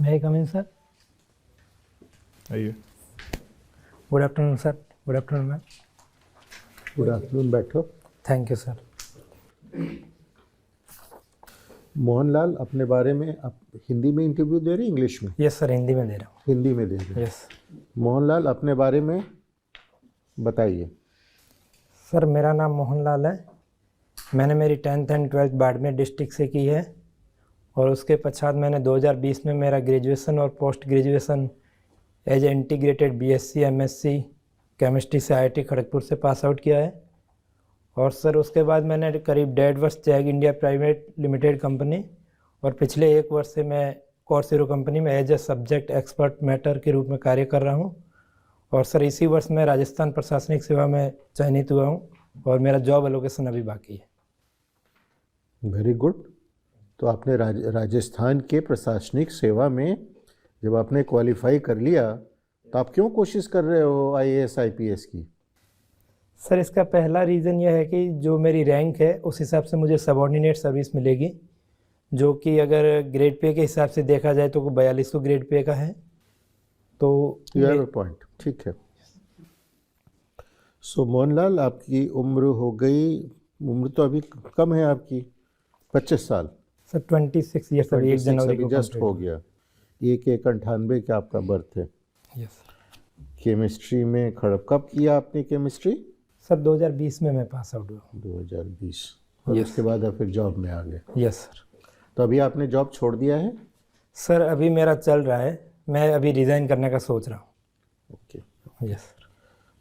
May I come in, sir? आइए। Good afternoon, sir. Good afternoon, ma'am. Good afternoon, बैठो। Thank you, sir. Mohanlal, अपने बारे में आप हिंदी में इंटरव्यू दे रहे हैं, इंग्लिश में? Yes, sir. हिंदी में दे रहा हूँ. हिंदी में दे रहे हैं। Yes. मोहनलाल, अपने बारे में बताइए। सर, मेरा नाम मोहनलाल है। मैंने मेरी 10th and 12th Barmer district से की है और उसके पश्चात मैंने 2020 में मेरा ग्रेजुएशन और post graduation as integrated BSc MSc chemistry से आईआईटी खड़गपुर से पास आउट किया है। और सर उसके बाद मैंने करीब 1.5 वर्ष जैग इंडिया प्राइवेट लिमिटेड कंपनी और पिछले 1 वर्ष से मैं कोर्सेरो कंपनी में as a subject expert matter के रूप में कार्य कर रहा हूँ। और सर इसी वर्ष मैं राजस्थान प्रशासनिक सेवा में चयनित हुआ हूँ और मेरा जॉब एलोकेशन अभी बाकी है। Very good. तो आपने राजस्थान के प्रशासनिक सेवा में जब आपने क्वालिफाई कर लिया तो आप क्यों कोशिश कर रहे हो आईएएस आईपीएस की? सर इसका पहला रीज़न यह है कि जो मेरी रैंक है उस हिसाब से मुझे सबऑर्डिनेट सर्विस मिलेगी, जो कि अगर ग्रेड पे के हिसाब से देखा जाए तो 4200 ग्रेड पे का है। तो पॉइंट ठीक है। सो मोहनलाल, आपकी उम्र हो गई, उम्र तो अभी कम है आपकी, 25 साल। सर 26 ईयर्स अभी 1 जनवरी को जस्ट हो गया। 1/1/98 का आपका बर्थ है। यस। केमिस्ट्री में कब किया आपने केमिस्ट्री? सर 2020 में मैं पास आउट हुआ। 2020। और Yes. उसके बाद आप फिर जॉब में आ गए? Yes sir. तो अभी आपने जॉब छोड़ दिया है? सर अभी मेरा चल रहा है, मैं अभी रिज़ाइन करने का सोच रहा हूँ। ओके। Yes sir.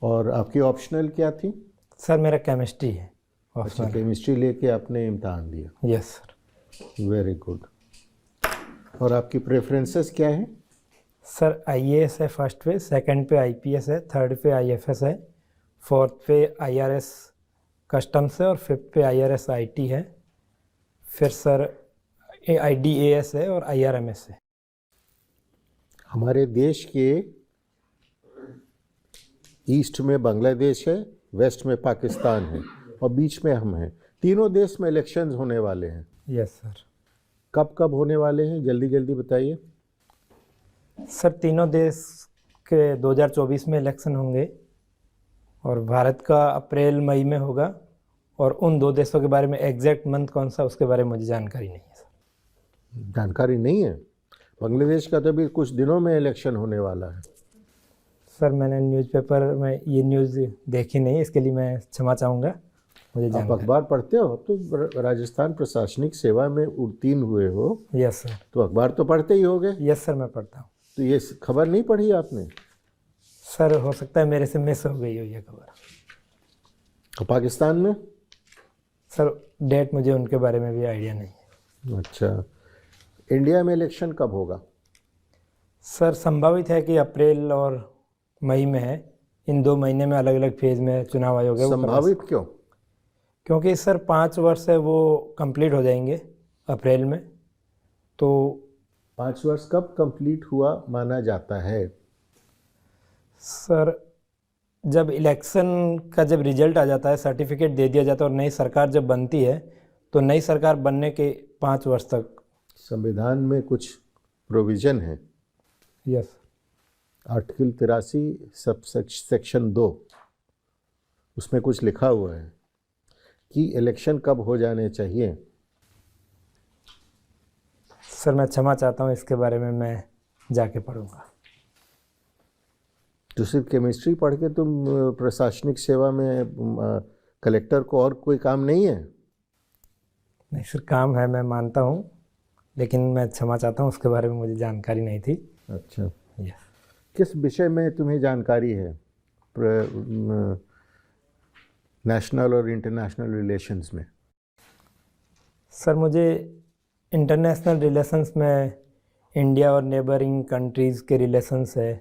और आपकी ऑप्शनल क्या थी? सर मेरा केमिस्ट्री है। अच्छा, केमिस्ट्री लेके आपने इम्तहान दिया। Yes sir. Very good. और आपकी प्रेफरेंसेस क्या है? सर आईएएस है फर्स्ट पे, सेकंड पे आईपीएस है, थर्ड पे आईएफएस है, फोर्थ पे आईआरएस कस्टम्स है और फिफ्थ पे आईआरएस आईटी है। फिर सर आईडीएएस है और आईआरएमएस है। हमारे देश के ईस्ट में बांग्लादेश है, वेस्ट में पाकिस्तान है और बीच में हम हैं। तीनों देश में इलेक्शंस होने वाले हैं। Yes sir. कब कब होने वाले हैं, जल्दी जल्दी बताइए। सर तीनों देश के 2024 में इलेक्शन होंगे और भारत का अप्रैल मई में होगा। और उन 2 देशों के बारे में एग्जैक्ट मंथ कौन सा उसके बारे में मुझे जानकारी नहीं है सर। जानकारी नहीं है? बांग्लादेश का तो अभी कुछ दिनों में इलेक्शन होने वाला है। सर मैंने न्यूज़पेपर में ये न्यूज़ देखी नहीं, इसके लिए मैं क्षमा चाहूँगा। मुझे आप जानकारी। अखबार पढ़ते हो? अब तो राजस्थान प्रशासनिक सेवा में उत्तीर्ण हुए हो। Yes sir. तो अखबार तो पढ़ते ही होगे। यस सर मैं पढ़ता हूँ। तो ये खबर नहीं पढ़ी आपने? सर हो सकता है मेरे से मिस हो गई हो ये खबर। तो पाकिस्तान में? सर डेट मुझे उनके बारे में भी आइडिया नहीं है। अच्छा। इंडिया में इलेक्शन कब होगा? सर संभावित है कि अप्रैल और मई में है। इन 2 महीने में अलग अलग फेज में चुनाव आयोग है। संभावित क्यों? क्योंकि सर 5 वर्ष है वो कंप्लीट हो जाएंगे अप्रैल में। तो 5 वर्ष कब कंप्लीट हुआ माना जाता है? सर जब इलेक्शन का जब रिजल्ट आ जाता है, सर्टिफिकेट दे दिया जाता है और नई सरकार जब बनती है तो नई सरकार बनने के 5 वर्ष तक। संविधान में कुछ प्रोविजन है। यस। आर्टिकल 83 सब सेक्शन 2, उसमें कुछ लिखा हुआ है कि इलेक्शन कब हो जाने चाहिए। सर मैं क्षमा चाहता हूँ, इसके बारे में मैं जाके पढ़ूंगा। तो सिर्फ केमिस्ट्री पढ़ के तुम प्रशासनिक सेवा में कलेक्टर को और कोई काम नहीं है? नहीं सर काम है, मैं मानता हूँ, लेकिन मैं क्षमा चाहता हूँ, उसके बारे में मुझे जानकारी नहीं थी। अच्छा। यस। किस विषय में तुम्हें जानकारी है नेशनल और इंटरनेशनल रिलेशंस में? सर मुझे इंटरनेशनल रिलेशंस में इंडिया और नेबरिंग कंट्रीज़ के रिलेशंस है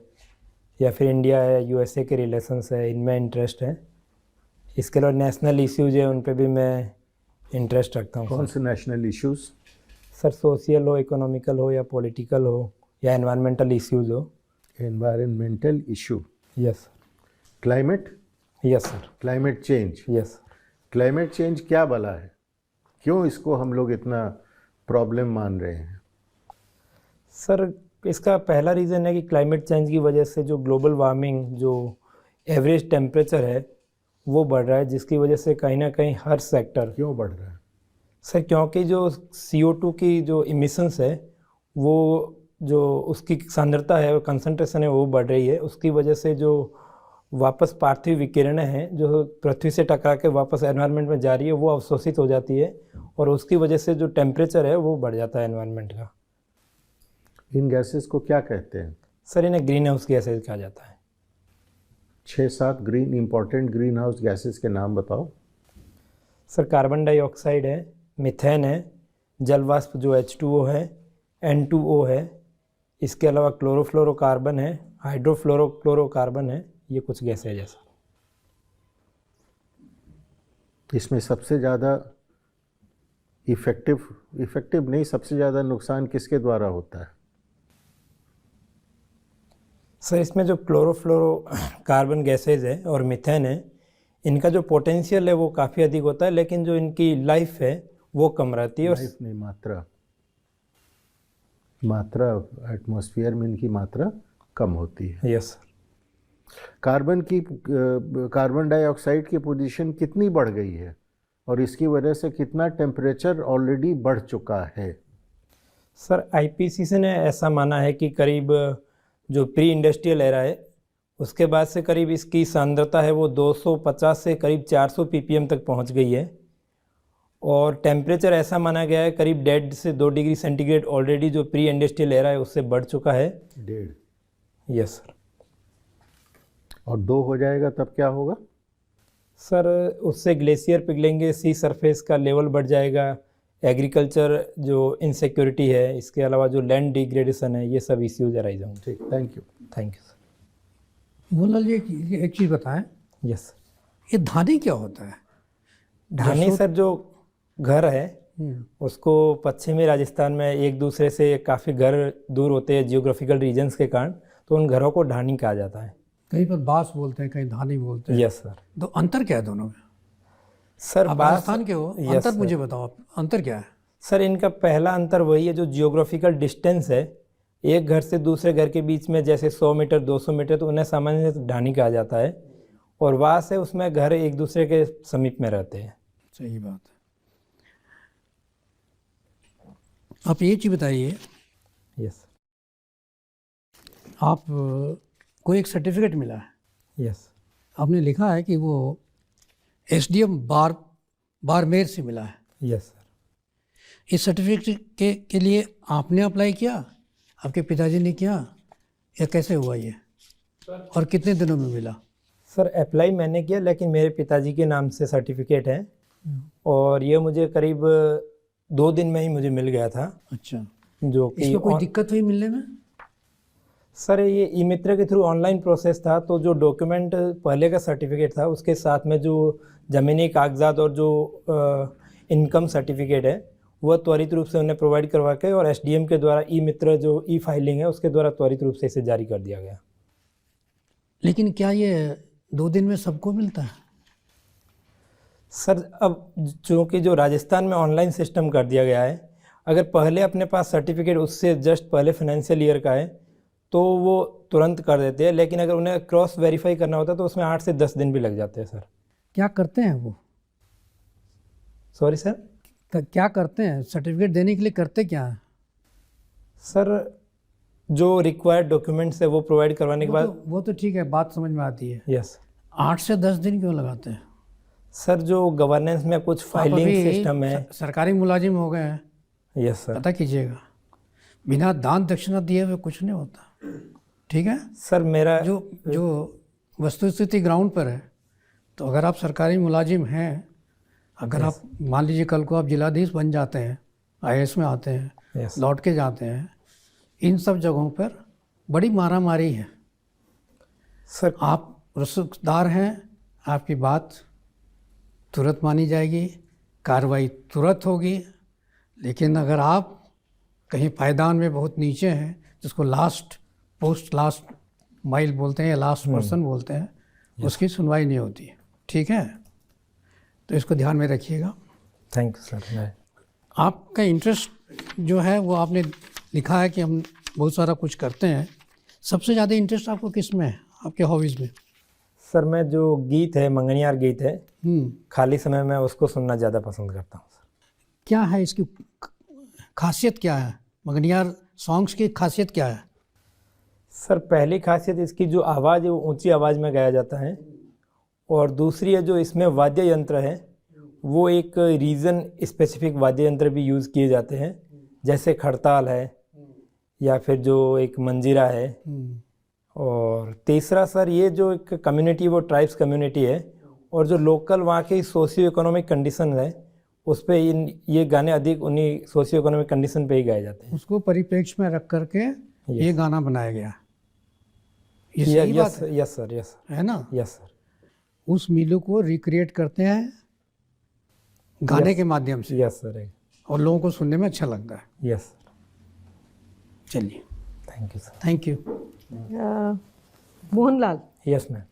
या फिर इंडिया है यूएसए के रिलेशंस है, इनमें इंटरेस्ट है। इसके अलावा नेशनल इश्यूज है, उन पे भी मैं इंटरेस्ट रखता हूँ। कौन से नेशनल इश्यूज़? सर सोशल हो, इकोनॉमिकल हो या पॉलिटिकल हो या एनवायरमेंटल इश्यूज हो। Environmental issue? Yes. Climate? Yes sir. Climate change? Yes. Climate change क्या भला है? क्यों इसको हम लोग इतना प्रॉब्लम मान रहे हैं? सर इसका पहला रीज़न है कि क्लाइमेट चेंज की वजह से जो ग्लोबल वार्मिंग, जो एवरेज टेम्परेचर है वो बढ़ रहा है, जिसकी वजह से कहीं ना कहीं हर सेक्टर। क्यों बढ़ रहा है? सर क्योंकि जो CO2 की जो इमिशंस है वो, जो उसकी सांद्रता है और कंसंट्रेशन है वो बढ़ रही है। उसकी वजह से जो वापस पार्थिव विकिरणें हैं जो पृथ्वी से टकरा के वापस एनवायरनमेंट में जा रही है वो अवशोषित हो जाती है, और उसकी वजह से जो टेम्परेचर है वो बढ़ जाता है एनवायरनमेंट का। इन गैसेस को क्या कहते हैं? सर इन्हें ग्रीन हाउस गैसेज कहा जाता है। 6-7 इंपॉर्टेंट ग्रीन हाउस गैसेस के नाम बताओ। सर कार्बन डाइऑक्साइड है, मीथेन है, जल वाष्प जो H2O है, N2O है, इसके अलावा क्लोरोफ्लोरोकार्बन है, हाइड्रोफ्लोरोक्लोरोकार्बन है। ये कुछ गैसें हैं जैसा। इसमें सबसे ज़्यादा इफेक्टिव नहीं, सबसे ज़्यादा नुकसान किसके द्वारा होता है? सर इसमें जो क्लोरोफ्लोरोकार्बन गैसेज है और मीथेन है, इनका जो पोटेंशियल है वो काफ़ी अधिक होता है, लेकिन जो इनकी लाइफ है वो कम रहती है। और लाइफ नहीं, मात्रा एटमॉस्फेयर में इनकी मात्रा कम होती है। Yes sir. कार्बन डाइऑक्साइड की पोजीशन कितनी बढ़ गई है और इसकी वजह से कितना टेम्परेचर ऑलरेडी बढ़ चुका है? सर IPCC ने ऐसा माना है कि करीब जो प्री इंडस्ट्रियल एरा है उसके बाद से करीब इसकी सांद्रता है वो 250 से करीब 400 ppm तक पहुंच गई है, और टेम्परेचर ऐसा माना गया है करीब 1.5 से 2 डिग्री सेंटीग्रेड ऑलरेडी जो प्री इंडस्ट्रियल एरा है उससे बढ़ चुका है। 1.5? Yes sir. और 2 हो जाएगा तब क्या होगा? सर उससे ग्लेशियर पिघलेंगे, सी सरफेस का लेवल बढ़ जाएगा, एग्रीकल्चर जो इनसिक्योरिटी है, इसके अलावा जो लैंड डिग्रेडेशन है, ये सब इश्यूज अराइज होंगे। ठीक, thank you. Thank you sir. Mohanlal ji एक चीज़ बताएं, यस सर। ये धानी क्या होता है? धानी सर जो घर है उसको पश्चिमी राजस्थान में एक दूसरे से काफ़ी घर दूर होते हैं जियोग्राफिकल रीजन्स के कारण, तो उन घरों को ढानी कहा जाता है। कहीं पर बांस बोलते हैं, कहीं धानी बोलते हैं। Yes sir. तो अंतर क्या है दोनों में? सर आप बात राजस्थान के हो, Yes, अंतर sir. मुझे बताओ, आप अंतर क्या है? सर इनका पहला अंतर वही है जो जियोग्राफिकल डिस्टेंस है, एक घर से दूसरे घर के बीच में जैसे 100 मीटर 200 मीटर, तो उन्हें सामान्य ढानी कहा जाता है, और वहाँ से उसमें घर एक दूसरे के समीप में रहते हैं। सही बात है। आप ये चीज़ बताइए, यस आप को एक सर्टिफिकेट मिला है, यस आपने लिखा है कि वो SDM बारमेर से मिला है। Yes sir. इस सर्टिफिकेट के लिए आपने अप्लाई किया, आपके पिताजी ने किया, या कैसे हुआ ये, और कितने दिनों में मिला? सर अप्लाई मैंने किया, लेकिन मेरे पिताजी के नाम से सर्टिफिकेट है, और ये मुझे करीब 2 दिन में ही मुझे मिल गया था। अच्छा, जो कि इसमें कोई दिक्कत हुई मिलने में? सर ये ई-मित्र के थ्रू ऑनलाइन प्रोसेस था, तो जो डॉक्यूमेंट पहले का सर्टिफिकेट था उसके साथ में जो ज़मीनी कागजात और जो इनकम सर्टिफिकेट है वह त्वरित रूप से उन्हें प्रोवाइड करवा के, और SDM के द्वारा ई-मित्र जो फाइलिंग है उसके द्वारा त्वरित रूप से इसे जारी कर दिया गया। लेकिन क्या ये 2 दिन में सबको मिलता है? सर अब चूँकि जो राजस्थान में ऑनलाइन सिस्टम कर दिया गया है, अगर पहले अपने पास सर्टिफिकेट उससे जस्ट पहले फाइनेंशियल ईयर का है तो वो तुरंत कर देते हैं, लेकिन अगर उन्हें क्रॉस वेरीफाई करना होता है तो उसमें 8 से 10 दिन भी लग जाते हैं सर। क्या करते हैं वो? Sorry sir. क्या करते हैं सर्टिफिकेट देने के लिए, करते क्या है? सर जो रिक्वायर्ड डॉक्यूमेंट्स है वो प्रोवाइड करवाने के बाद। वो तो ठीक है, बात समझ में आती है। यस। 8 से 10 दिन क्यों लगाते हैं? सर जो गवर्नेंस में कुछ फाइलिंग सिस्टम है। सरकारी मुलाजिम हो गए हैं। Yes sir. पता कीजिएगा, बिना दान दक्षिणा दिए हुए कुछ नहीं होता, ठीक है? सर मेरा जो वस्तुस्थिति ग्राउंड पर है, तो अगर आप सरकारी मुलाजिम हैं, अगर आप मान लीजिए कल को आप जिलाधीश बन जाते हैं, IAS में आते हैं, लौट के जाते हैं, इन सब जगहों पर बड़ी मारामारी है सर। आप रसूखदार हैं, आपकी बात तुरंत मानी जाएगी, कार्रवाई तुरंत होगी। लेकिन अगर आप कहीं पायदान में बहुत नीचे हैं, जिसको लास्ट माइल बोलते हैं या लास्ट पर्सन बोलते हैं, उसकी सुनवाई नहीं होती है, ठीक है? तो इसको ध्यान में रखिएगा। Thank you sir. आपका इंटरेस्ट जो है वो आपने लिखा है कि हम बहुत सारा कुछ करते हैं। सबसे ज़्यादा इंटरेस्ट आपको किस में है, आपके हॉबीज़ में? सर मैं जो गीत है, मंगनियार गीत है, हम्म, खाली समय में उसको सुनना ज़्यादा पसंद करता हूँ सर। क्या है इसकी खासियत, क्या है मंगनियार सॉन्ग्स की खासियत क्या है? सर पहली खासियत इसकी जो आवाज़ है वो ऊंची आवाज़ में गाया जाता है, और दूसरी है जो इसमें वाद्य यंत्र है वो एक रीजन स्पेसिफिक वाद्य यंत्र भी यूज़ किए जाते हैं, जैसे खड़ताल है या फिर जो एक मंजीरा है। और तीसरा सर ये जो एक कम्युनिटी वो ट्राइब्स कम्युनिटी है, और जो लोकल वहाँ की सोशियो इकोनॉमिक कंडीशन है उस पे ये गाने अधिक उन्हीं सोशियो इकोनॉमिक कंडीशन पे ही गाए जाते हैं। उसको परिप्रेक्ष्य में रख करके ये गाना बनाया गया, ये सही बात है? यस सर, यस है ना? Yes sir. उस मीलों को रिक्रिएट करते हैं गाने के माध्यम से, यस सर, और लोगों को सुनने में अच्छा लगता है। यस। चलिए, thank you sir. Thank you. Mohanlal, yes ma'am.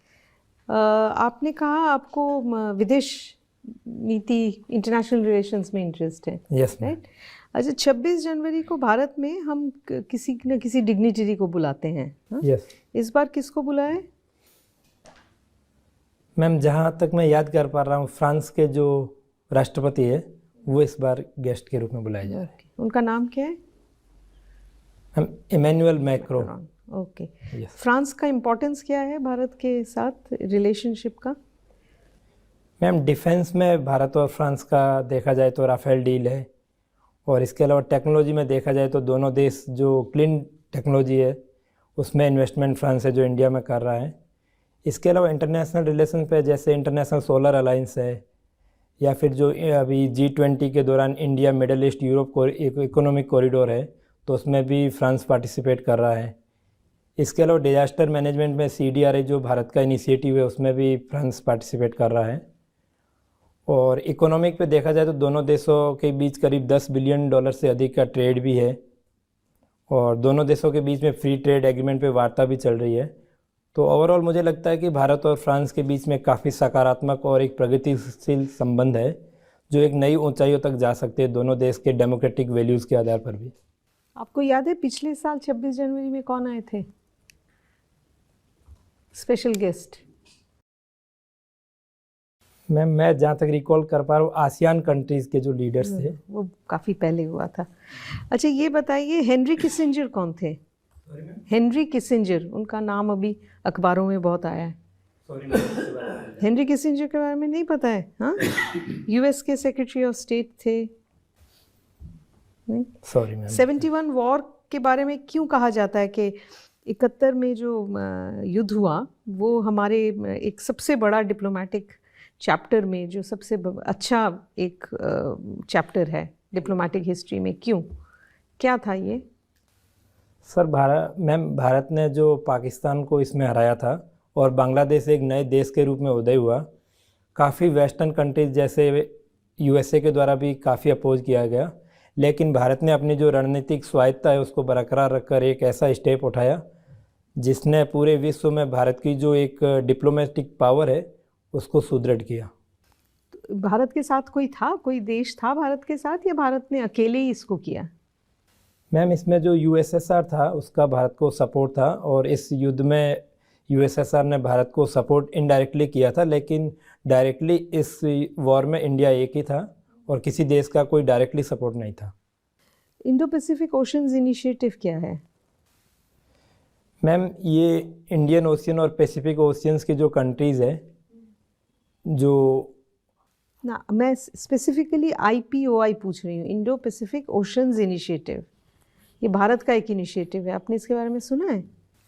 आपने कहा आपको विदेश नीति, इंटरनेशनल रिलेशंस में इंटरेस्ट है, यस मैम। राइट? अच्छा, 26 जनवरी को भारत में हम किसी न किसी डिग्निटरी को बुलाते हैं, हाँ? यस इस बार किसको बुलाया है? मैम, जहाँ तक मैं याद कर पा रहा हूँ फ्रांस के जो राष्ट्रपति है वो इस बार गेस्ट के रूप में बुलाए जा रहे हैं। उनका नाम क्या है? Ma'am Emmanuel Macron. Okay. Yes. France का इम्पोर्टेंस क्या है भारत के साथ रिलेशनशिप का? मैम डिफेंस में भारत और फ्रांस का देखा जाए तो राफेल डील है, और इसके अलावा टेक्नोलॉजी में देखा जाए तो दोनों देश जो क्लीन टेक्नोलॉजी है उसमें इन्वेस्टमेंट फ्रांस है जो इंडिया में कर रहा है। इसके अलावा इंटरनेशनल रिलेशन पे जैसे इंटरनेशनल सोलर अलायंस है, या फिर जो अभी G20 के दौरान इंडिया मिडल ईस्ट यूरोप को इकोनॉमिक कॉरिडोर है तो उसमें भी फ्रांस पार्टिसिपेट कर रहा है। इसके अलावा डिजास्टर मैनेजमेंट में CDRA जो भारत का इनिशिएटिव है उसमें भी फ्रांस पार्टिसिपेट कर रहा है। और इकोनॉमिक पे देखा जाए तो दोनों देशों के बीच करीब $10 बिलियन से अधिक का ट्रेड भी है, और दोनों देशों के बीच में फ्री ट्रेड एग्रीमेंट पे वार्ता भी चल रही है। तो ओवरऑल मुझे लगता है कि भारत और फ्रांस के बीच में काफ़ी सकारात्मक और एक प्रगतिशील संबंध है जो एक नई ऊंचाइयों तक जा सकते हैं दोनों देश के डेमोक्रेटिक वैल्यूज़ के आधार पर भी। आपको याद है पिछले साल 26 जनवरी में कौन आए थे स्पेशल गेस्ट? मैम मैं जहाँ तक रिकॉल कर पा रहा हूँ आसियान कंट्रीज़ के जो लीडर्स थे। वो काफ़ी पहले हुआ था। अच्छा, ये बताइए हेनरी किसिंजर कौन थे? हेनरी किसिंजर, उनका नाम अभी अखबारों में बहुत आया है। हेनरी किसिंजर के बारे में नहीं पता है? हाँ, US के सेक्रेटरी ऑफ स्टेट थे। नहीं? Sorry ma'am. 71 वॉर के बारे में क्यों कहा जाता है कि 71 में जो युद्ध हुआ वो हमारे एक सबसे बड़ा डिप्लोमेटिक चैप्टर में जो सबसे अच्छा एक चैप्टर है डिप्लोमेटिक हिस्ट्री में, क्यों, क्या था ये? सर भारत ने जो पाकिस्तान को इसमें हराया था और बांग्लादेश एक नए देश के रूप में उदय हुआ। काफ़ी वेस्टर्न कंट्रीज जैसे USA के द्वारा भी काफ़ी अपोज किया गया, लेकिन भारत ने अपनी जो रणनीतिक स्वायत्ता है उसको बरकरार रखकर एक ऐसा स्टेप उठाया जिसने पूरे विश्व में भारत की जो एक डिप्लोमेटिक पावर है उसको सुदृढ़ किया। भारत के साथ कोई देश था भारत के साथ, या भारत ने अकेले ही इसको किया? मैम इसमें जो USSR था उसका भारत को सपोर्ट था, और इस युद्ध में USSR ने भारत को सपोर्ट इनडायरेक्टली किया था, लेकिन डायरेक्टली इस वॉर में इंडिया एक ही था और किसी देश का कोई डायरेक्टली सपोर्ट नहीं था। इंडो पैसिफिक ओशंस इनिशिएटिव क्या है? मैम ये इंडियन ओशियन और पैसिफिक ओशियंस की जो कंट्रीज़ है जो ना, मैं स्पेसिफिकली IPOI पूछ रही हूँ, इंडो पैसिफिक ओशंस इनिशिएटिव। ये भारत का एक इनिशिएटिव है, आपने इसके बारे में सुना है?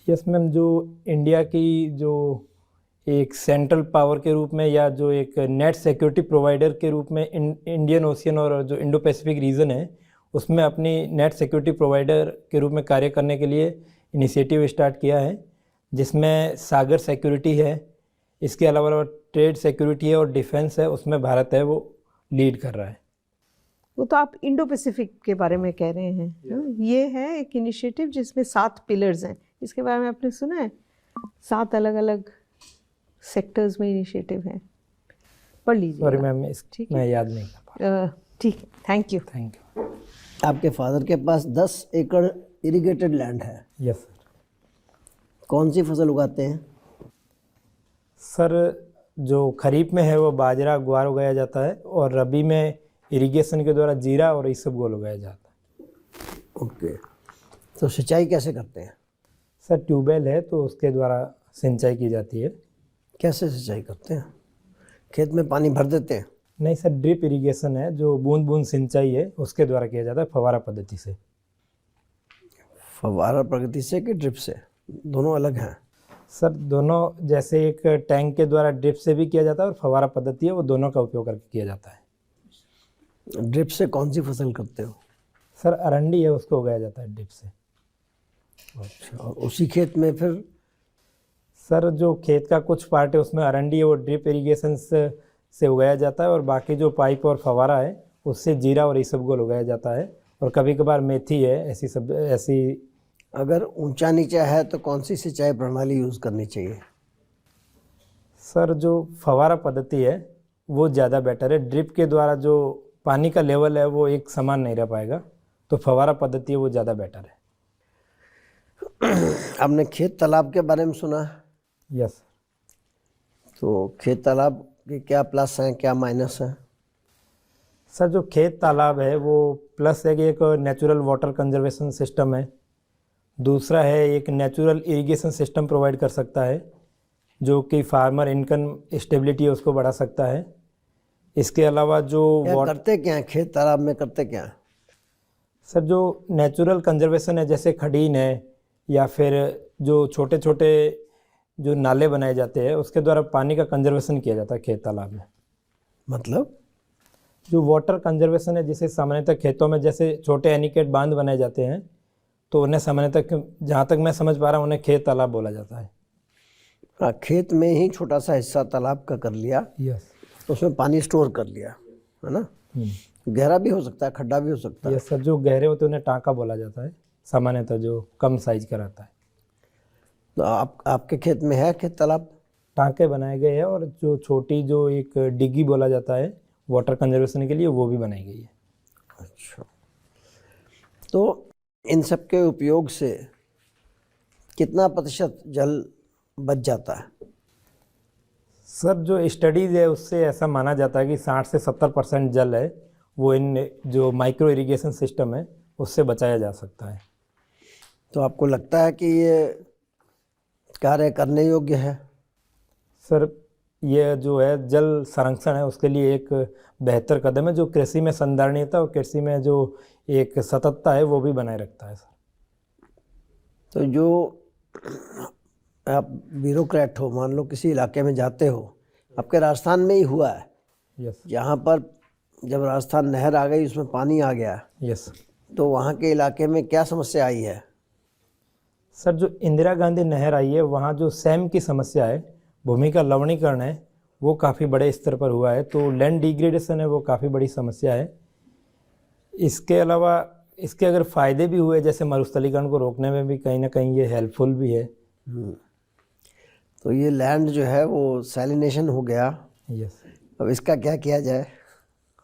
यस मैम, जो इंडिया की जो एक सेंट्रल पावर के रूप में या जो एक नेट सिक्योरिटी प्रोवाइडर के रूप में इंडियन ओशियन और जो इंडो पैसिफिक रीजन है उसमें अपनी नेट सिक्योरिटी प्रोवाइडर के रूप में कार्य करने के लिए इनिशिएटिव स्टार्ट किया है, जिसमें सागर सिक्योरिटी है, इसके अलावा ट्रेड सिक्योरिटी है और डिफेंस है, उसमें भारत है वो लीड कर रहा है। वो तो आप इंडो पैसिफिक के बारे में कह रहे हैं। हाँ, ये है एक इनिशिएटिव जिसमें 7 पिलर्स हैं, इसके बारे में आपने सुना है? 7 अलग अलग सेक्टर्स में इनिशिएटिव है, पढ़ लीजिए। सॉरी मैम, ठीक है, मैं याद नहीं कर पा ठीक है, थैंक यू। Thank you. आपके फादर के पास 10 एकड़ इरिगेटेड लैंड है, यस सर। कौन सी फसल उगाते हैं? सर जो खरीफ में है वो बाजरा ग्वार उगाया जाता है, और रबी में इरिगेशन के द्वारा जीरा और इसबगोल उगाया जाता है। ओके, तो सिंचाई कैसे करते हैं? सर ट्यूबवेल है तो उसके द्वारा सिंचाई की जाती है। कैसे सिंचाई करते हैं? खेत में पानी भर देते हैं? नहीं सर, ड्रिप इरिगेशन है, जो बूंद बूंद सिंचाई है उसके द्वारा किया जाता है, फव्वारा पद्धति से। फव्वारा प्रगति से कि ड्रिप से? दोनों अलग हैं। सर दोनों, जैसे एक टैंक के द्वारा ड्रिप से भी किया जाता है और फव्वारा पद्धति है, वो दोनों का उपयोग करके किया जाता है। ड्रिप से कौन सी फसल करते हो? सर अरंडी है, उसको उगाया जाता है ड्रिप से। अच्छा, और उसी खेत में फिर? सर जो खेत का कुछ पार्ट है उसमें अरंडी है, वो ड्रिप इरिगेशन से उगाया जाता है, और बाकी जो पाइप और फव्वारा है उससे जीरा और इसबगोल उगाया जाता है, और कभी कभार मेथी है, ऐसी। अगर ऊंचा नीचा है तो कौन सी सिंचाई प्रणाली यूज़ करनी चाहिए? सर जो फव्वारा पद्धति है वो ज़्यादा बेटर है। ड्रिप के द्वारा जो पानी का लेवल है वो एक समान नहीं रह पाएगा, तो फव्वारा पद्धति है वो ज़्यादा बेटर है। आपने खेत तालाब के बारे में सुना? यस। तो खेत तालाब के क्या प्लस हैं, क्या माइनस हैं? सर जो खेत तालाब है वो प्लस है कि एक नेचुरल वाटर कंजर्वेशन सिस्टम है, दूसरा है एक नेचुरल इरिगेशन सिस्टम प्रोवाइड कर सकता है, जो कि फार्मर इनकम स्टेबिलिटी है उसको बढ़ा सकता है। इसके अलावा जो करते क्या हैं खेत तालाब में, करते क्या हैं? सर जो नेचुरल कंजर्वेशन है, जैसे खडीन है, या फिर जो छोटे छोटे जो नाले बनाए जाते हैं उसके द्वारा पानी का कंजर्वेशन किया जाता है खेत तालाब में। मतलब? जो वाटर कंजर्वेशन है, जिसे सामान्यतः खेतों में जैसे छोटे एनीकेट बांध बनाए जाते हैं, तो उन्हें सामान्यतः, जहाँ तक मैं समझ पा रहा हूँ, उन्हें खेत तालाब बोला जाता है। हाँ, खेत में ही छोटा सा हिस्सा तालाब का कर लिया, यस। उसमें पानी स्टोर कर लिया, है ना? गहरा भी हो सकता है, खड्डा भी हो सकता है। यस सर, जो गहरे होते हैं उन्हें टाँका बोला जाता है, सामान्यतः जो कम साइज का रहता है। तो आपके खेत में है खेत तालाब? टाँके बनाए गए हैं, और जो छोटी जो एक डिग्गी बोला जाता है वाटर कंजर्वेशन के लिए, वो भी बनाई गई है। अच्छा, तो इन सब के उपयोग से कितना प्रतिशत जल बच जाता है? सर जो स्टडीज़ है उससे ऐसा माना जाता है कि 60 से 70% जल है वो इन जो माइक्रो इरिगेशन सिस्टम है उससे बचाया जा सकता है। तो आपको लगता है कि ये कार्य करने योग्य है? सर ये जो है जल संरक्षण है उसके लिए एक बेहतर कदम है, जो कृषि में संधारणीयता और कृषि में जो एक सततता है वो भी बनाए रखता है। सर तो जो आप ब्यूरोक्रेट हो, मान लो किसी इलाके में जाते हो, आपके राजस्थान में ही हुआ है, यस। जहाँ पर जब राजस्थान नहर आ गई, उसमें पानी आ गया, यस। तो वहाँ के इलाके में क्या समस्या आई है? सर जो इंदिरा गांधी नहर आई है वहाँ जो सैम की समस्या है, भूमि का लवणीकरण है, वो काफ़ी बड़े स्तर पर हुआ है, तो लैंड डिग्रेडेशन है वो काफ़ी बड़ी समस्या है। इसके अलावा इसके अगर फ़ायदे भी हुए, जैसे मरुस्थलीकरण को रोकने में भी कहीं ना कहीं ये हेल्पफुल भी है। तो ये लैंड जो है वो सैलिनेशन हो गया। यस। अब इसका क्या किया जाए?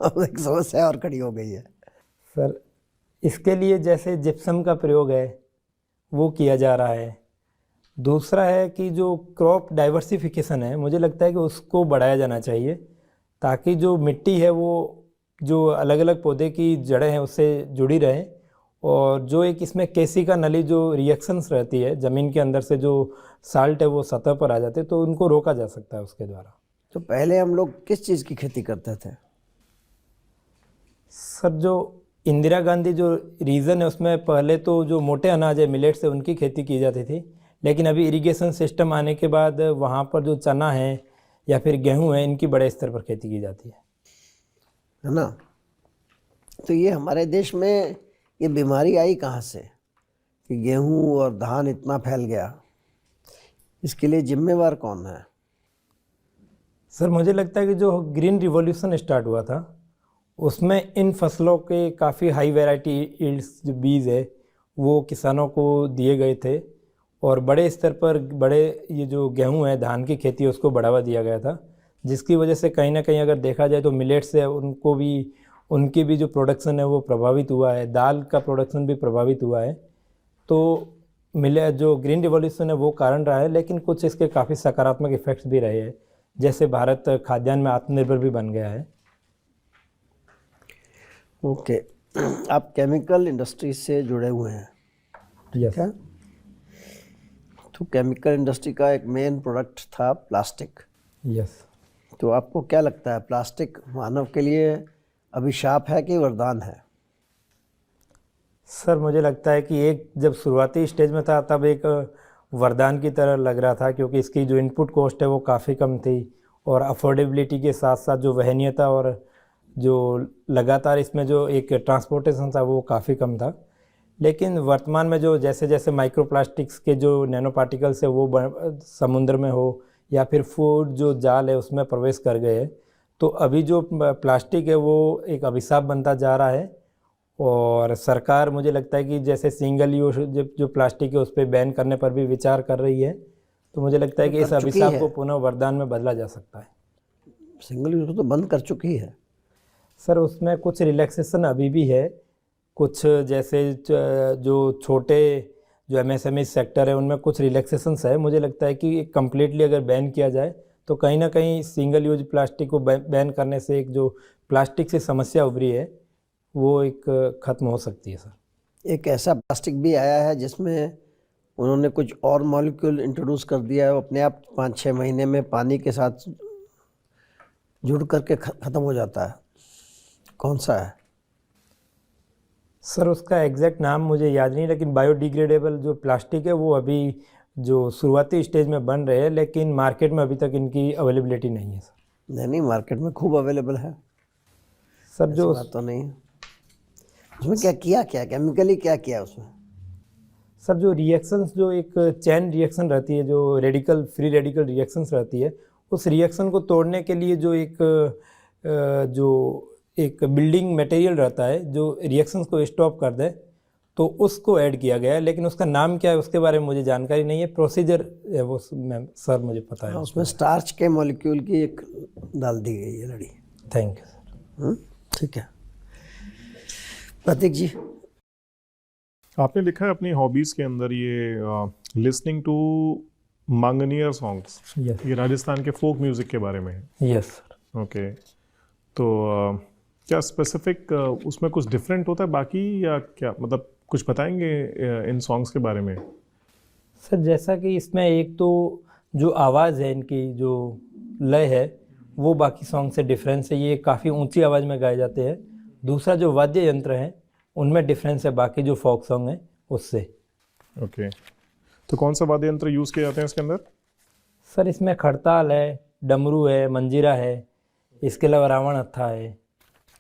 अब एक समस्या और खड़ी हो गई है। सर इसके लिए जैसे जिप्सम का प्रयोग है वो किया जा रहा है। दूसरा है कि जो क्रॉप डाइवर्सिफिकेशन है, मुझे लगता है कि उसको बढ़ाया जाना चाहिए, ताकि जो मिट्टी है वो जो अलग अलग पौधे की जड़ें हैं उससे जुड़ी रहें, और जो एक इसमें केसिका नली जो रिएक्शंस रहती है ज़मीन के अंदर से, जो साल्ट है वो सतह पर आ जाते, तो उनको रोका जा सकता है उसके द्वारा। तो पहले हम लोग किस चीज़ की खेती करते थे? सर जो इंदिरा गांधी जो रीजन है उसमें पहले तो जो मोटे अनाज है, मिलेट्स है, उनकी खेती की जाती थी, लेकिन अभी इरिगेशन सिस्टम आने के बाद वहाँ पर जो चना है या फिर गेहूँ है, इनकी बड़े स्तर पर खेती की जाती है ना? तो ये हमारे देश में ये बीमारी आई कहाँ से कि गेहूँ और धान इतना फैल गया? इसके लिए जिम्मेवार कौन है? सर मुझे लगता है कि जो ग्रीन रिवॉल्यूशन स्टार्ट हुआ था उसमें इन फसलों के काफ़ी हाई वैरायटी यील्ड्स जो बीज है वो किसानों को दिए गए थे, और बड़े स्तर पर बड़े ये जो गेहूं है, धान की खेती है, उसको बढ़ावा दिया गया था, जिसकी वजह से कहीं ना कहीं अगर देखा जाए तो मिलेट्स है उनको भी, उनकी भी जो प्रोडक्शन है वो प्रभावित हुआ है, दाल का प्रोडक्शन भी प्रभावित हुआ है। तो मिले जो ग्रीन रिवॉल्यूशन है वो कारण रहा है, लेकिन कुछ इसके काफ़ी सकारात्मक इफेक्ट्स भी रहे हैं, जैसे भारत खाद्यान्न में आत्मनिर्भर भी बन गया है। ओके, आप केमिकल इंडस्ट्री से जुड़े हुए हैं, यस। क्या? तो केमिकल इंडस्ट्री का एक मेन प्रोडक्ट था प्लास्टिक। यस। तो आपको क्या लगता है, प्लास्टिक मानव के लिए अभिशाप है कि वरदान है? सर मुझे लगता है कि एक जब शुरुआती स्टेज में था तब एक वरदान की तरह लग रहा था, क्योंकि इसकी जो इनपुट कॉस्ट है वो काफ़ी कम थी और अफोर्डेबिलिटी के साथ साथ जो वहनीयता और जो लगातार इसमें जो एक ट्रांसपोर्टेशन था वो काफ़ी कम था। लेकिन वर्तमान में जो जैसे जैसे माइक्रोप्लास्टिक्स के जो नैनो पार्टिकल्स है वो समुद्र में हो या फिर फूड जो जाल है उसमें प्रवेश कर गए हैं, तो अभी जो प्लास्टिक है वो एक अभिशाप बनता जा रहा है। और सरकार मुझे लगता है कि जैसे सिंगल यूज जो प्लास्टिक है उस पर बैन करने पर भी विचार कर रही है, तो मुझे लगता है कि इस अभिशाप को पुनः वरदान में बदला जा सकता है। सिंगल यूज को तो बंद कर चुकी है। सर उसमें कुछ रिलैक्सेशन अभी भी है, कुछ जैसे जो छोटे जो MSME सेक्टर है उनमें कुछ रिलैक्सेशंस है। मुझे लगता है कि कम्प्लीटली अगर बैन किया जाए तो कहीं ना कहीं सिंगल यूज प्लास्टिक को बैन करने से एक जो प्लास्टिक से समस्या उभरी है वो एक ख़त्म हो सकती है। सर एक ऐसा प्लास्टिक भी आया है जिसमें उन्होंने कुछ और मॉलिक्यूल इंट्रोड्यूस कर दिया है, वो अपने आप 5-6 महीने में पानी के साथ जुड़ करके ख़त्म हो जाता है। कौन सा है? सर उसका एग्जैक्ट नाम मुझे याद नहीं, लेकिन बायोडिग्रेडेबल जो प्लास्टिक है वो अभी जो शुरुआती स्टेज में बन रहे हैं, लेकिन मार्केट में अभी तक इनकी अवेलेबिलिटी नहीं है। सर नहीं, मार्केट में खूब अवेलेबल है। सर जो बात तो नहीं है। उसमें क्या केमिकली क्या किया उसमें? सर जो रिएक्शंस जो एक चैन रिएक्शन रहती है, जो रेडिकल फ्री रेडिकल रिएक्शंस रहती है, उस रिएक्शन को तोड़ने के लिए जो एक बिल्डिंग मटेरियल रहता है जो रिएक्शंस को स्टॉप कर दे, तो उसको ऐड किया गया है। लेकिन उसका नाम क्या है उसके बारे में मुझे जानकारी नहीं है, प्रोसीजर है वो मैम सर मुझे पता है। उसमें स्टार्च के मॉलिक्यूल की एक डाल दी गई है लड़ी। Thank you sir. ठीक है, प्रतीक जी। आपने लिखा है अपनी हॉबीज़ के अंदर ये लिसनिंग टू मांगनियर सॉन्ग्स, यस ये राजस्थान के फोक म्यूज़िक के बारे में है। Yes sir. ओके, तो क्या स्पेसिफिक उसमें कुछ डिफरेंट होता है बाकी, या क्या मतलब कुछ बताएंगे इन सॉन्ग्स के बारे में? सर जैसा कि इसमें एक तो जो आवाज़ है इनकी जो लय है वो बाकी सॉन्ग से डिफरेंस है, ये काफ़ी ऊंची आवाज़ में गाए जाते हैं। दूसरा जो वाद्य यंत्र हैं उनमें डिफरेंस है बाकी जो फोक सॉन्ग है उससे। ओके, तो कौन सा वाद्य यंत्र यूज़ किए जाते हैं इसके अंदर? सर इसमें खड़ताल है, डमरू है, मंजीरा है, इसके अलावा रावण हत्था है।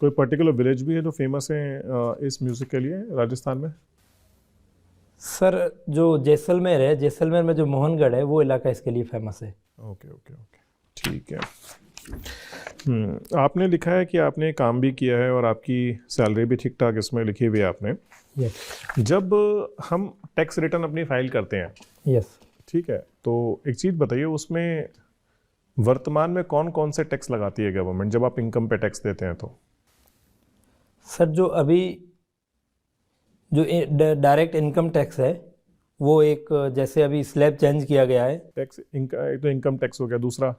कोई पर्टिकुलर विलेज भी है जो फेमस है इस म्यूज़िक के लिए राजस्थान में? सर जो जैसलमेर है, जैसलमेर में जो मोहनगढ़ है वो इलाका इसके लिए फेमस है। ओके ओके ओके, ठीक है। आपने लिखा है कि आपने काम भी किया है और आपकी सैलरी भी ठीक ठाक इसमें लिखी हुई है आपने। यस जब हम टैक्स रिटर्न अपनी फाइल करते हैं, यस। ठीक है, तो एक चीज़ बताइए, उसमें वर्तमान में कौन कौन से टैक्स लगाती है गवर्नमेंट जब आप इनकम पे टैक्स देते हैं? तो सर जो अभी जो डायरेक्ट इनकम टैक्स है वो एक जैसे अभी स्लैब चेंज किया गया है। टैक्स एक तो इनकम टैक्स हो गया, दूसरा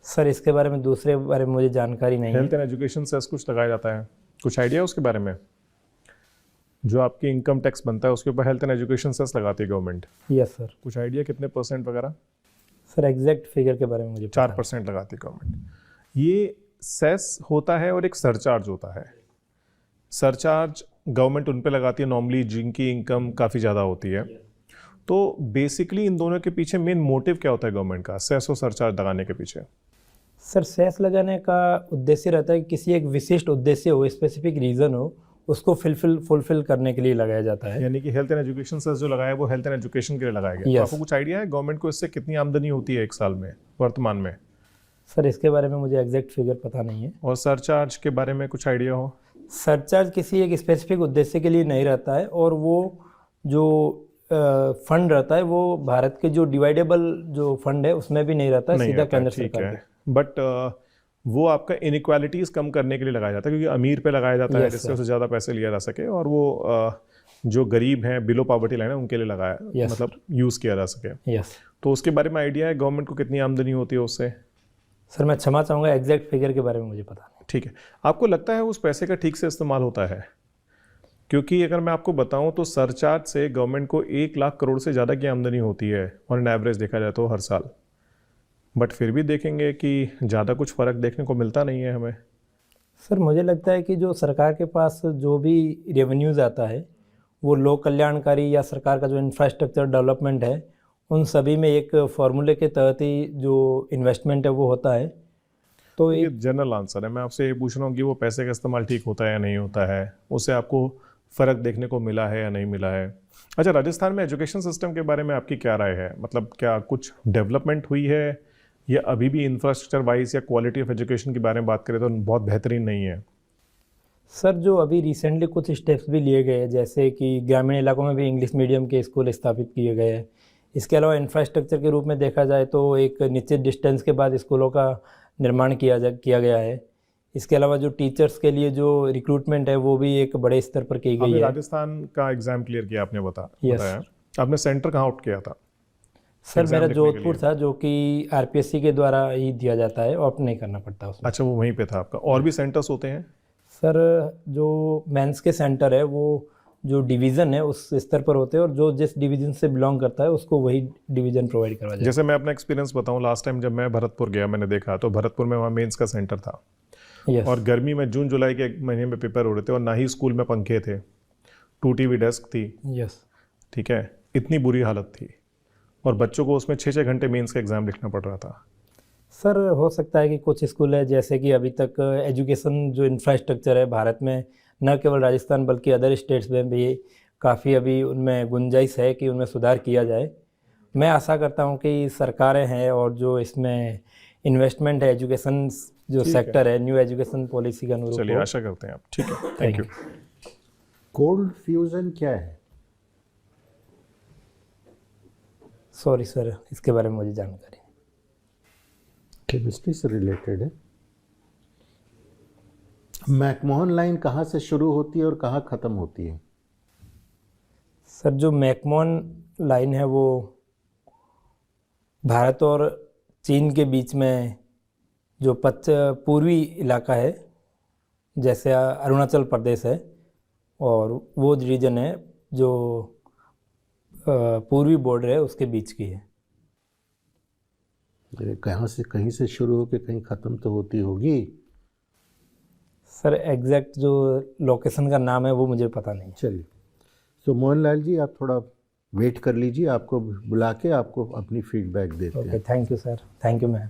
सर इसके बारे में दूसरे बारे में मुझे जानकारी नहीं है। हेल्थ एंड एजुकेशन सेस कुछ लगाया जाता है, कुछ आइडिया है उसके बारे में? जो आपकी इनकम टैक्स बनता है उसके ऊपर हेल्थ एंड एजुकेशन सेस लगाती है गवर्नमेंट। Yes sir. कुछ आइडिया कितने परसेंट वगैरह? सर एग्जैक्ट फिगर के बारे में मुझे 4% लगाती है गवर्नमेंट। ये सेस होता है और एक सरचार्ज होता है। सरचार्ज गवर्नमेंट उन पे लगाती है नॉर्मली जिनकी इनकम काफ़ी ज़्यादा होती है। तो बेसिकली इन दोनों के पीछे मेन मोटिव क्या होता है गवर्नमेंट का सेस और सरचार्ज लगाने के पीछे? सर सेस लगाने का उद्देश्य रहता है कि किसी एक विशिष्ट उद्देश्य हो, स्पेसिफिक रीज़न हो, उसको फुलफिल करने के लिए लगाया जाता है। यानी कि हेल्थ एंड एजुकेशन सेस जो लगाया है वो हेल्थ एंड एजुकेशन के लिए लगाया गया। Yes. तो आपको कुछ आइडिया है गवर्नमेंट को इससे कितनी आमदनी होती है एक साल में वर्तमान में? सर इसके बारे में मुझे एग्जैक्ट फिगर पता नहीं है। और सरचार्ज के बारे में कुछ आइडिया हो? सरचार्ज किसी एक स्पेसिफिक उद्देश्य के लिए नहीं रहता है, और वो जो फंड रहता है वो भारत के जो डिवाइडेबल जो फंड है उसमें भी नहीं रहता है, सीधा केंद्र सरकार के। बट वो आपका इनइक्वालिटीज कम करने के लिए लगाया जाता है, क्योंकि अमीर पे लगाया जाता है जिससे उससे ज़्यादा पैसे लिया जा सके, और वो जो गरीब हैं, बिलो पॉवर्टी लाइन है, उनके लिए लगाया, Yes. मतलब यूज़ किया जा सके। यस तो उसके बारे में आइडिया है गवर्नमेंट को कितनी आमदनी होती है उससे? सर, मैं क्षमा चाहूँगा, एग्जैक्ट फिगर के बारे में मुझे पता नहीं। ठीक है, आपको लगता है उस पैसे का ठीक से इस्तेमाल होता है? क्योंकि अगर मैं आपको बताऊं तो सरचार्ज से गवर्नमेंट को 1 लाख करोड़ से ज़्यादा की आमदनी होती है और एन एवरेज देखा जाए तो हर साल, बट फिर भी देखेंगे कि ज़्यादा कुछ फ़र्क देखने को मिलता नहीं है हमें। सर, मुझे लगता है कि जो सरकार के पास जो भी रेवेन्यूज़ आता है वो लोक कल्याणकारी या सरकार का जो इंफ्रास्ट्रक्चर डेवलपमेंट है उन सभी में एक फार्मूले के तहत ही जो इन्वेस्टमेंट है वो होता है। तो ये एक जनरल आंसर है, मैं आपसे ये पूछ रहा हूँ कि वो पैसे का इस्तेमाल ठीक होता है या नहीं होता है, उससे आपको फ़र्क देखने को मिला है या नहीं मिला है। अच्छा, राजस्थान में एजुकेशन सिस्टम के बारे में आपकी क्या राय है? मतलब क्या कुछ डेवलपमेंट हुई है या अभी भी इंफ्रास्ट्रक्चर वाइज या क्वालिटी ऑफ एजुकेशन के बारे में बात करें तो बहुत बेहतरीन नहीं है? सर, जो अभी रिसेंटली कुछ स्टेप्स भी लिए गए हैं, जैसे कि ग्रामीण इलाकों में भी इंग्लिश मीडियम के स्कूल स्थापित किए गए हैं। इसके अलावा इंफ्रास्ट्रक्चर के रूप में देखा जाए तो एक निश्चित डिस्टेंस के बाद स्कूलों का निर्माण किया गया है। इसके अलावा जो टीचर्स के लिए जो रिक्रूटमेंट है वो भी एक बड़े स्तर पर की गई आपने है। राजस्थान का एग्जाम क्लियर किया, आपने Yes. बताया। आपने सेंटर कहाँ आउट किया था? सर, एग्जाम मेरा लिखने के जोधपुर लिए? था, जो कि आरपीएससी के द्वारा ही दिया जाता है, ऑप्ट नहीं करना पड़ता उसमें। अच्छा, वो वहीं पे था आपका। और भी सेंटर्स होते हैं? सर, जो मेंस के सेंटर है वो जो डिवीज़न है उस स्तर पर होते हैं और जो जिस डिवीज़न से बिलोंग करता है उसको वही डिवीज़न प्रोवाइड करवा जाए। जैसे मैं अपना एक्सपीरियंस बताऊं, लास्ट टाइम जब मैं भरतपुर गया, मैंने देखा तो भरतपुर में वहाँ मेंस का सेंटर था यस और गर्मी में जून जुलाई के महीने में पेपर हो रहे थे और ना ही स्कूल में पंखे थे, टूटी हुई डेस्क थी, यस ठीक है, इतनी बुरी हालत थी और बच्चों को उसमें 6-6 घंटे मेंस का एग्जाम लिखना पड़ रहा था। सर, हो सकता है कि कुछ स्कूल है जैसे कि अभी तक एजुकेशन जो इंफ्रास्ट्रक्चर है भारत में, न केवल राजस्थान बल्कि अदर स्टेट्स में भी काफ़ी अभी उनमें गुंजाइश है कि उनमें सुधार किया जाए। मैं आशा करता हूं कि सरकारें हैं और जो इसमें इन्वेस्टमेंट है एजुकेशन जो सेक्टर है न्यू एजुकेशन पॉलिसी के अनुरूप चलिए, हो। आशा करते हैं आप। ठीक है, थैंक यू। कोल्ड फ्यूजन क्या है? सॉरी सर, इसके बारे में मुझे जानकारी नहीं। केमिस्ट्री से रिलेटेड है। मैकमोहन लाइन कहाँ से शुरू होती है और कहाँ ख़त्म होती है? सर, जो मैकमोहन लाइन है वो भारत और चीन के बीच में जो पूर्वी इलाका है, जैसे अरुणाचल प्रदेश है और वो रीजन है जो पूर्वी बॉर्डर है उसके बीच की है। कहाँ से कहीं से शुरू होकर कहीं ख़त्म तो होती होगी। सर, एग्जैक्ट जो लोकेशन का नाम है वो मुझे पता नहीं है। चलिए, तो मोहनलाल जी आप थोड़ा वेट कर लीजिए, आपको बुला के आपको अपनी फीडबैक देते हैं। Okay, thank you sir, thank you ma'am.